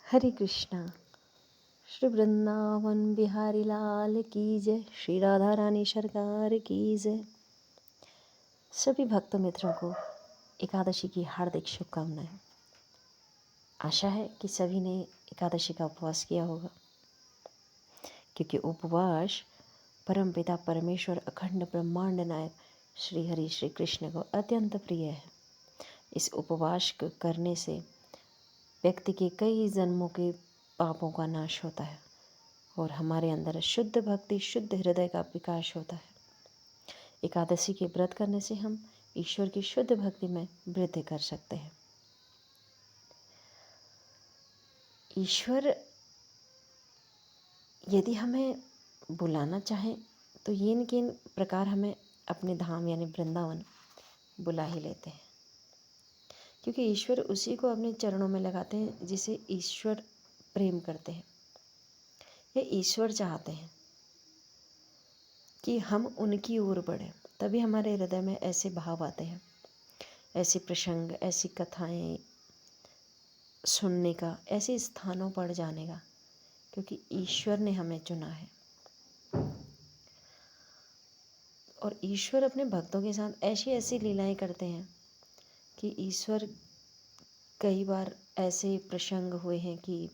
हरे कृष्णा। श्री वृंदावन बिहारी लाल की जय। श्री राधा रानी सरकार की जय। सभी भक्त मित्रों को एकादशी की हार्दिक शुभकामनाएं। आशा है कि सभी ने एकादशी का उपवास किया होगा, क्योंकि उपवास परमपिता परमेश्वर अखंड ब्रह्मांड नायक श्री हरि श्री कृष्ण को अत्यंत प्रिय है। इस उपवास को करने से व्यक्ति के कई जन्मों के पापों का नाश होता है और हमारे अंदर शुद्ध भक्ति, शुद्ध हृदय का विकास होता है। एकादशी के व्रत करने से हम ईश्वर की शुद्ध भक्ति में वृद्धि कर सकते हैं। ईश्वर यदि हमें बुलाना चाहे तो ये न किन प्रकार हमें अपने धाम यानी वृंदावन बुला ही लेते हैं, क्योंकि ईश्वर उसी को अपने चरणों में लगाते हैं जिसे ईश्वर प्रेम करते हैं या ईश्वर चाहते हैं कि हम उनकी ओर बढ़ें। तभी हमारे हृदय में ऐसे भाव आते हैं, ऐसे प्रसंग, ऐसी कथाएं सुनने का, ऐसे स्थानों पर जाने का, क्योंकि ईश्वर ने हमें चुना है। और ईश्वर अपने भक्तों के साथ ऐसी ऐसी लीलाएं करते हैं कि ईश्वर कई बार ऐसे प्रसंग हुए हैं कि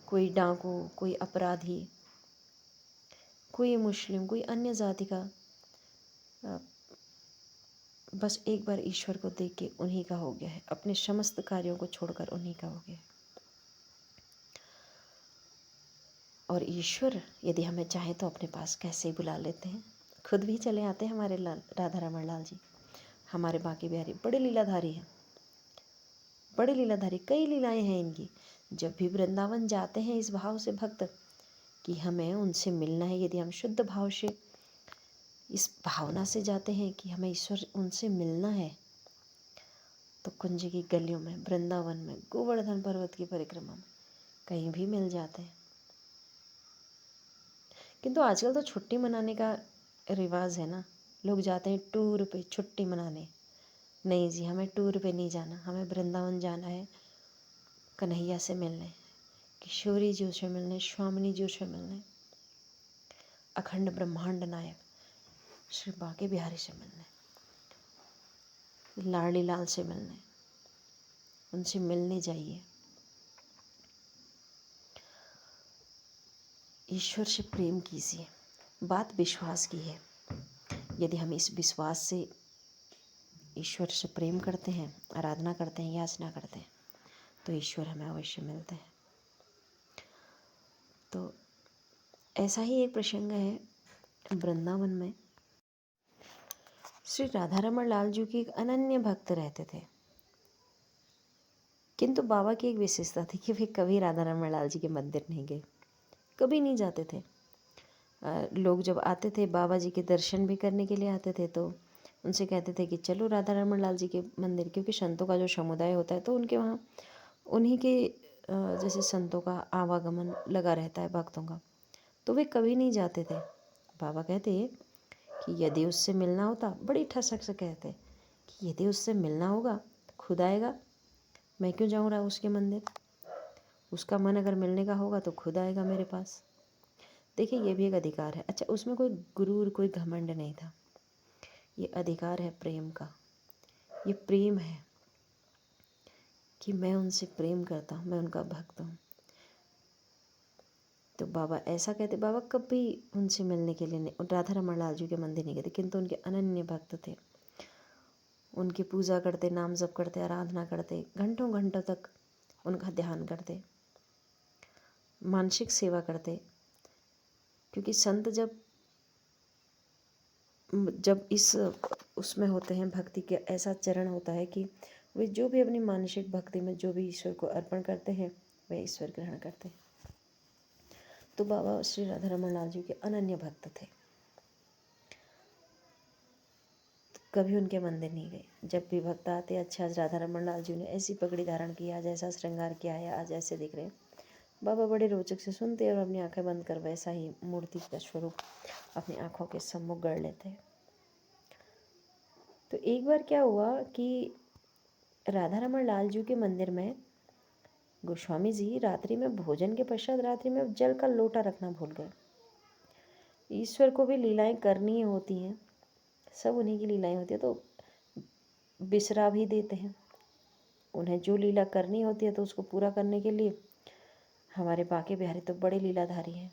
कोई डाकू, कोई अपराधी, कोई मुस्लिम, कोई अन्य जाति का बस एक बार ईश्वर को देख के उन्हीं का हो गया है, अपने समस्त कार्यों को छोड़कर उन्हीं का हो गया है। और ईश्वर यदि हमें चाहे तो अपने पास कैसे बुला लेते हैं, खुद भी चले आते हैं। हमारे लाल राधा रमण लाल जी, हमारे बांके बिहारी बड़े लीलाधारी हैं, बड़े लीलाधारी, कई लीलाएं हैं इनकी। जब भी वृंदावन जाते हैं इस भाव से भक्त कि हमें उनसे मिलना है, यदि हम शुद्ध भाव से इस भावना से जाते हैं कि हमें ईश्वर उनसे मिलना है, तो कुंज की गलियों में, वृंदावन में, गोवर्धन पर्वत की परिक्रमा में कहीं भी मिल जाते हैं। किंतु आजकल तो छुट्टी मनाने का रिवाज है ना, लोग जाते हैं टूर पे छुट्टी मनाने। नहीं जी, हमें टूर पे नहीं जाना, हमें वृंदावन जाना है कन्हैया से मिलने, किशोरी जी से मिलने, स्वामिनी जी से मिलने, अखंड ब्रह्मांड नायक श्री बांके बिहारी से मिलने, लाडली लाल से मिलने। उनसे मिलने जाइए। ईश्वर से प्रेम कीजिए। बात विश्वास की है। यदि हम इस विश्वास से ईश्वर से प्रेम करते हैं, आराधना करते हैं, याचना करते हैं, तो ईश्वर हमें अवश्य मिलते हैं। तो ऐसा ही एक प्रसंग है वृंदावन में। श्री राधा रमण लाल जी की एक अनन्य भक्त रहते थे, किंतु बाबा की एक विशेषता थी कि वे कभी राधा रमण लाल जी के मंदिर नहीं गए, कभी नहीं जाते थे। लोग जब आते थे बाबा जी के दर्शन भी करने के लिए आते थे, तो उनसे कहते थे कि चलो राधा रमण लाल जी के मंदिर, क्योंकि संतों का जो समुदाय होता है तो उनके वहाँ उन्हीं के जैसे संतों का आवागमन लगा रहता है, भक्तों का, तो वे कभी नहीं जाते थे। बाबा कहते कि यदि उससे मिलना होता, बड़ी ठसक से कहते कि यदि उससे मिलना होगा तो खुद आएगा, मैं क्यों जाऊँ रहा उसके मंदिर, उसका मन अगर मिलने का होगा तो खुद आएगा मेरे पास। देखिए, ये भी एक अधिकार है। अच्छा, उसमें कोई गुरूर, कोई घमंड नहीं था। ये अधिकार है प्रेम का। ये प्रेम है कि मैं उनसे प्रेम करता हूँ, मैं उनका भक्त हूँ। तो बाबा ऐसा कहते। बाबा कभी उनसे मिलने के लिए नहीं, राधा रमण लाल जी के मंदिर नहीं गए थे, किंतु उनके अनन्य भक्त थे। उनकी पूजा करते, नाम जप करते, आराधना करते, घंटों घंटों तक उनका ध्यान करते, मानसिक सेवा करते। क्योंकि संत जब इस उसमें होते हैं, भक्ति के ऐसा चरण होता है कि वे जो भी अपनी मानसिक भक्ति में जो भी ईश्वर को अर्पण करते हैं, वे ईश्वर ग्रहण करते हैं। तो बाबा श्री राधा रमण लाल जी के अनन्य भक्त थे, तो कभी उनके मंदिर नहीं गए। जब भी भक्त आते, अच्छा आज राधा रमण लाल जी ने ऐसी पगड़ी धारण की, आज ऐसा श्रृंगार किया है, आज ऐसे दिख रहे हैं, बाबा बड़े रोचक से सुनते और अपनी आंखें बंद कर वैसा ही मूर्ति का स्वरूप अपनी आंखों के सम्मुख गढ़ लेते। तो एक बार क्या हुआ कि राधा रमण लाल जी के मंदिर में गोस्वामी जी रात्रि में भोजन के पश्चात रात्रि में जल का लोटा रखना भूल गए। ईश्वर को भी लीलाएं करनी ही होती हैं, सब उन्हीं की लीलाएं होती है, तो बिसरा भी देते हैं। उन्हें जो लीला करनी होती है तो उसको पूरा करने के लिए हमारे बांके बिहारी तो बड़े लीलाधारी हैं।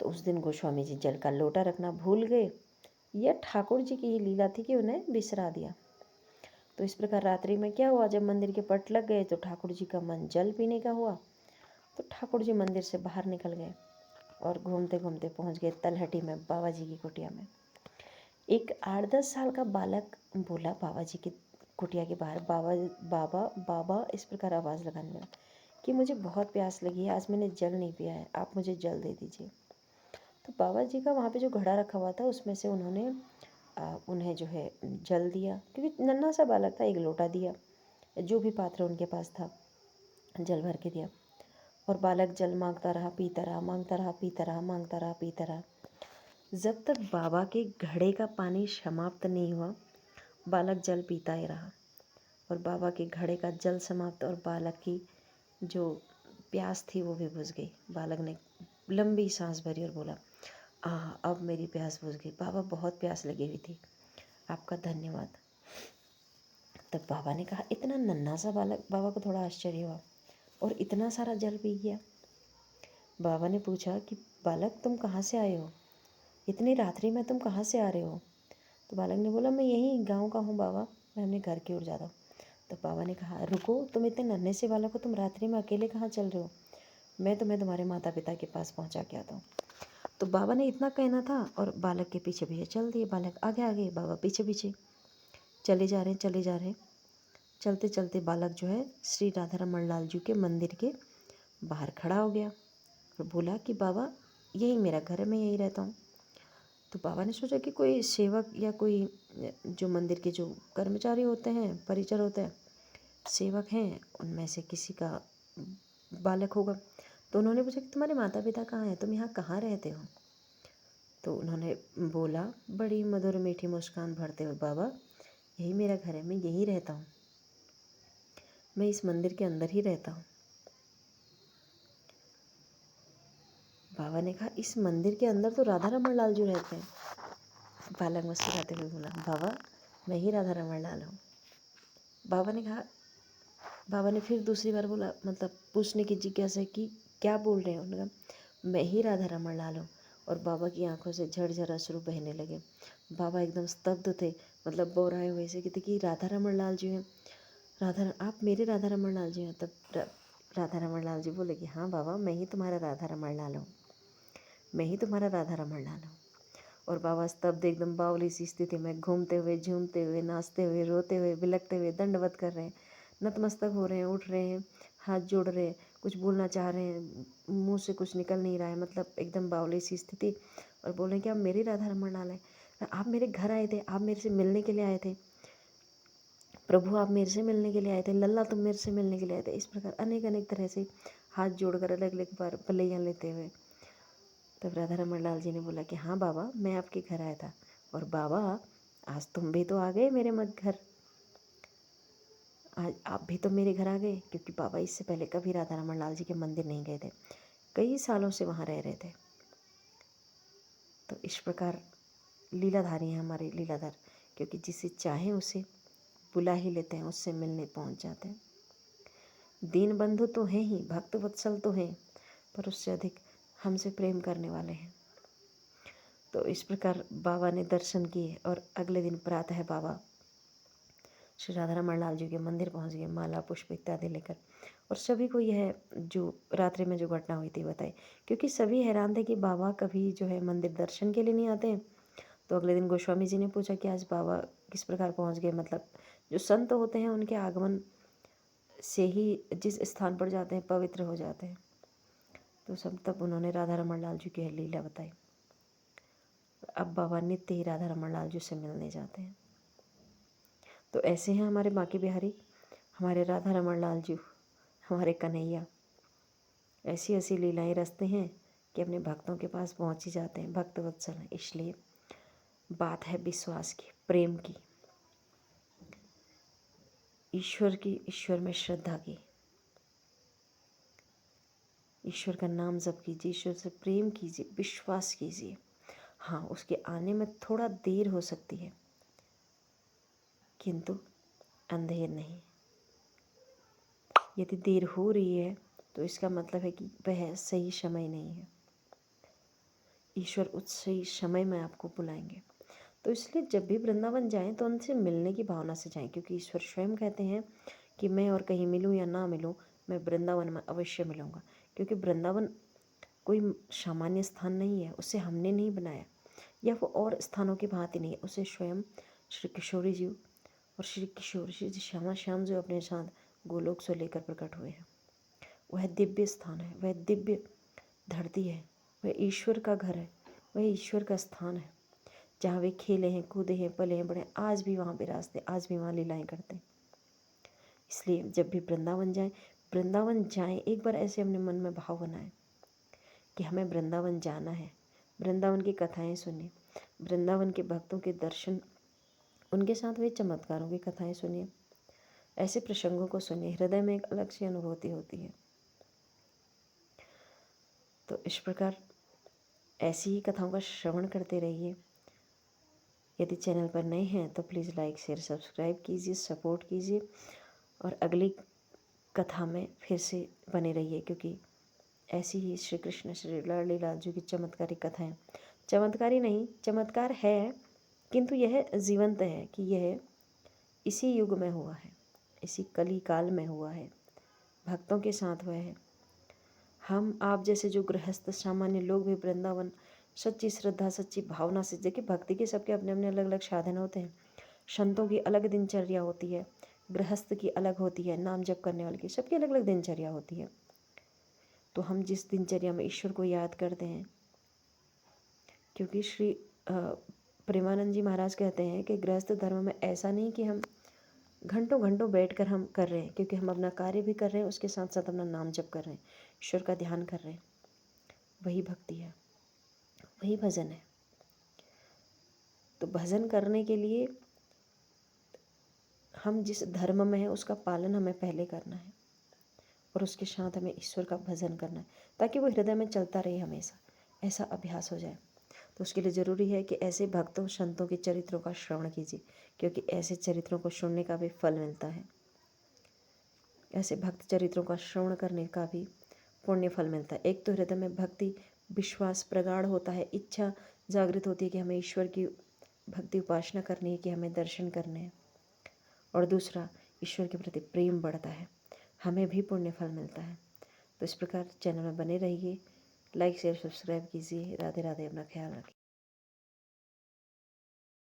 तो उस दिन गोस्वामी जी जल का लोटा रखना भूल गए। यह ठाकुर जी की ही लीला थी कि उन्हें बिसरा दिया। तो इस प्रकार रात्रि में क्या हुआ, जब मंदिर के पट लग गए तो ठाकुर जी का मन जल पीने का हुआ। तो ठाकुर जी मंदिर से बाहर निकल गए और घूमते घूमते पहुंच गए तलहटी में बाबा जी की कुटिया में। एक 8-10 साल का बालक बोला बाबा जी की कुटिया के बाहर, बाबा बाबा बाबा इस प्रकार आवाज़ लगाने लगा कि मुझे बहुत प्यास लगी है, आज मैंने जल नहीं पिया है, आप मुझे जल दे दीजिए। तो बाबा जी का वहाँ पे जो घड़ा रखा हुआ था उसमें से उन्होंने उन्हें जो है जल दिया, क्योंकि नन्हा सा बालक था। एक लोटा दिया, जो भी पात्र उनके पास था जल भर के दिया। और बालक जल मांगता रहा, पीता रहा, मांगता रहा, पीता रहा, मांगता रहा, पीता रहा। जब तक बाबा के घड़े का पानी समाप्त नहीं हुआ, बालक जल पीता ही रहा। और बाबा के घड़े का जल समाप्त और बालक की जो प्यास थी वो भी बुझ गई। बालक ने लंबी सांस भरी और बोला, अब मेरी प्यास बुझ गई। बाबा बहुत प्यास लगी हुई थी, आपका धन्यवाद। तब बाबा ने कहा, इतना नन्हा सा बालक, बाबा को थोड़ा आश्चर्य हुआ, और इतना सारा जल पी गया। बाबा ने पूछा कि बालक तुम कहाँ से आए हो, इतनी रात्रि में तुम कहाँ से आ रहे हो। तो बालक ने बोला, मैं यहीं गांव का हूँ बाबा, मैं अपने घर की ओर जा रहा हूँ। तो बाबा ने कहा, रुको, तुम इतने नन्हे से बालक हो, तुम रात्रि में अकेले कहाँ चल रहे हो, मैं तुम्हें तुम्हारे माता पिता के पास पहुँचा के आता हूँ। तो बाबा ने इतना कहना था और बालक के पीछे पीछे चल दिए। बालक आगे आगे, बाबा पीछे पीछे चले जा रहे हैं, चले जा रहे हैं। चलते चलते बालक जो है श्री राधा रमन लाल जी के मंदिर के बाहर खड़ा हो गया और बोला कि बाबा यही मेरा घर है, मैं यहीं रहता हूँ। तो बाबा ने सोचा कि कोई सेवक या कोई जो मंदिर के जो कर्मचारी होते हैं, परिचर होते हैं, सेवक हैं, उनमें से किसी का बालक होगा। तो उन्होंने पूछा कि तुम्हारे माता पिता कहाँ हैं, तुम यहाँ कहाँ रहते हो। तो उन्होंने बोला बड़ी मधुर मीठी मुस्कान भरते हुए, बाबा यही मेरा घर है, मैं यहीं रहता हूँ, मैं इस मंदिर के अंदर ही रहता हूँ। बाबा ने कहा, इस मंदिर के अंदर तो राधा रमन लाल जी रहते हैं। बालक मुस्कुराते हुए बोला, बाबा मैं ही राधा रमन लाल हूँ। बाबा ने फिर दूसरी बार बोला, मतलब पूछने की जिज्ञासा की, क्या बोल रहे हैं। उन्होंने कहा, मैं ही राधा रमन लाल हूँ। और बाबा की आंखों से झरझर अश्रु बहने लगे। बाबा एकदम स्तब्ध थे, मतलब बोराए हुए से, कहते कि राधा रमन लाल जी हैं, आप मेरे राधा रमन लाल जी हैं। तब राधा रमन लाल जी बोले कि हाँ बाबा, मैं ही तुम्हारा राधा रमन लाल हूँ, मैं ही तुम्हारा राधा रमन लाल हूँ। और बाबा स्तब्ध एकदम बावली सी स्थिति में घूमते हुए, झूमते हुए, नाचते हुए, रोते हुए, बिलखते हुए दंडवत कर रहे हैं, नतमस्तक हो रहे हैं, उठ रहे हैं, हाथ जोड़ रहे हैं, कुछ बोलना चाह रहे हैं, मुंह से कुछ निकल नहीं रहा है, मतलब एकदम बावली सी स्थिति। और बोल रहे हैं कि आप मेरी राधा रमन लाल है, आप मेरे घर आए थे, आप मेरे से मिलने के लिए आए थे, प्रभु आप मेरे से मिलने के लिए आए थे, लल्ला तुम मेरे से मिलने के लिए आए थे। इस प्रकार अनेक अनेक तरह से हाथ जोड़कर अलग अलग बार पलैयाँ लेते हुए। तब राधा रमन लाल जी ने बोला कि हाँ बाबा, मैं आपके घर आया था, और बाबा आज तुम भी तो आ गए मेरे मत घर, आज आप भी तो मेरे घर आ गए। क्योंकि बाबा इससे पहले कभी राधा रमन लाल जी के मंदिर नहीं गए थे, कई सालों से वहाँ रह रहे थे। तो इस प्रकार लीलाधारी हैं हमारे लीलाधार, क्योंकि जिसे चाहें उसे बुला ही लेते हैं, उससे मिलने पहुँच जाते हैं। दीन बंधु तो हैं ही, भक्त वत्सल तो हैं, पर उससे अधिक हमसे प्रेम करने वाले हैं। तो इस प्रकार बाबा ने दर्शन किए और अगले दिन प्रातः बाबा श्री राधा रमन लाल जी के मंदिर पहुंच गए, माला पुष्प इत्यादि लेकर। और सभी को यह जो रात्रि में जो घटना हुई थी बताई, क्योंकि सभी हैरान थे कि बाबा कभी जो है मंदिर दर्शन के लिए नहीं आते हैं। तो अगले दिन गोस्वामी जी ने पूछा कि आज बाबा किस प्रकार पहुंच गए, मतलब जो संत होते हैं उनके आगमन से ही जिस स्थान पर जाते हैं पवित्र हो जाते हैं। तो सब तब उन्होंने राधा रमन लाल जी की लीला बताई। अब बाबा नित्य ही राधा रमन लाल जी से मिलने जाते हैं। तो ऐसे हैं हमारे बांके बिहारी, हमारे राधा रमन लाल जी, हमारे कन्हैया। ऐसी ऐसी लीलाएं रचते हैं कि अपने भक्तों के पास पहुंच ही जाते हैं। भक्त वत्सल हैं, इसलिए बात है विश्वास की, प्रेम की, ईश्वर की, ईश्वर में श्रद्धा की। ईश्वर का नाम जप कीजिए, ईश्वर से प्रेम कीजिए, विश्वास कीजिए। हाँ, उसके आने में थोड़ा देर हो सकती है, किंतु अंधेर नहीं। यदि देर हो रही है तो इसका मतलब है कि वह सही समय नहीं है। ईश्वर उस सही समय में आपको बुलाएंगे। तो इसलिए जब भी वृंदावन जाएं तो उनसे मिलने की भावना से जाएं, क्योंकि ईश्वर स्वयं कहते हैं कि मैं और कहीं मिलूं या ना मिलूं, मैं वृंदावन में अवश्य मिलूंगा। क्योंकि वृंदावन कोई सामान्य स्थान नहीं है, उसे हमने नहीं बनाया, या वो और स्थानों की भांति नहीं है। उसे स्वयं श्री किशोरी जी और श्री किशोर श्री श्यामा श्याम जो अपने साथ गोलोक से लेकर प्रकट हुए हैं। वह दिव्य स्थान है, वह दिव्य धरती है, वह ईश्वर का घर है, वह ईश्वर का स्थान है, जहाँ वे खेले हैं, कूदे हैं, पले हैं, बड़े, आज भी वहाँ विराजते, आज भी वहाँ लीलाएं करते हैं। इसलिए जब भी वृंदावन जाएं, एक बार ऐसे अपने मन में भाव बनाएं कि हमें वृंदावन जाना है। वृंदावन की कथाएं सुनिए, वृंदावन के भक्तों के दर्शन, उनके साथ हुए चमत्कारों की कथाएं सुनिए, ऐसे प्रसंगों को सुनिए, हृदय में एक अलग सी अनुभूति होती है। तो इस प्रकार ऐसी ही कथाओं का श्रवण करते रहिए। यदि चैनल पर नए हैं तो प्लीज़ लाइक शेयर सब्सक्राइब कीजिए, सपोर्ट कीजिए, और अगली कथा में फिर से बने रहिए, क्योंकि ऐसी ही श्री कृष्ण श्री लीला जी की चमत्कारी कथाएं, चमत्कारी नहीं, चमत्कार है, किंतु यह जीवंत है कि यह इसी युग में हुआ है, इसी कली काल में हुआ है, भक्तों के साथ हुआ है। हम आप जैसे जो गृहस्थ सामान्य लोग भी वृंदावन सच्ची श्रद्धा, सच्ची भावना से, देखिए भक्ति के सबके अपने अपने अलग अलग साधन होते हैं। संतों की अलग दिनचर्या होती है, गृहस्थ की अलग होती है, नाम जप करने वाले की सबकी अलग अलग दिनचर्या होती है। तो हम जिस दिनचर्या में ईश्वर को याद करते हैं, क्योंकि श्री प्रेमानंद जी महाराज कहते हैं कि गृहस्थ धर्म में ऐसा नहीं कि हम घंटों घंटों बैठकर हम कर रहे हैं, क्योंकि हम अपना कार्य भी कर रहे हैं, उसके साथ साथ अपना नाम जप कर रहे हैं, ईश्वर का ध्यान कर रहे हैं। वही भक्ति है, वही भजन है। तो भजन करने के लिए हम जिस धर्म में हैं उसका पालन हमें पहले करना है, और उसके साथ हमें ईश्वर का भजन करना है, ताकि वो हृदय में चलता रहे हमेशा, ऐसा अभ्यास हो जाए। तो उसके लिए ज़रूरी है कि ऐसे भक्तों संतों के चरित्रों का श्रवण कीजिए, क्योंकि ऐसे चरित्रों को सुनने का भी फल मिलता है, ऐसे भक्त चरित्रों का श्रवण करने का भी पुण्य फल मिलता है। एक तो हृदय में भक्ति विश्वास प्रगाढ़ होता है, इच्छा जागृत होती है कि हमें ईश्वर की भक्ति उपासना करनी है, कि हमें दर्शन करने हैं, और दूसरा ईश्वर के प्रति प्रेम बढ़ता है, हमें भी पुण्य फल मिलता है। तो इस प्रकार चैनल में बने रहिए, लाइक शेयर सब्सक्राइब कीजिए। राधे राधे, अपना ख्याल रखिए।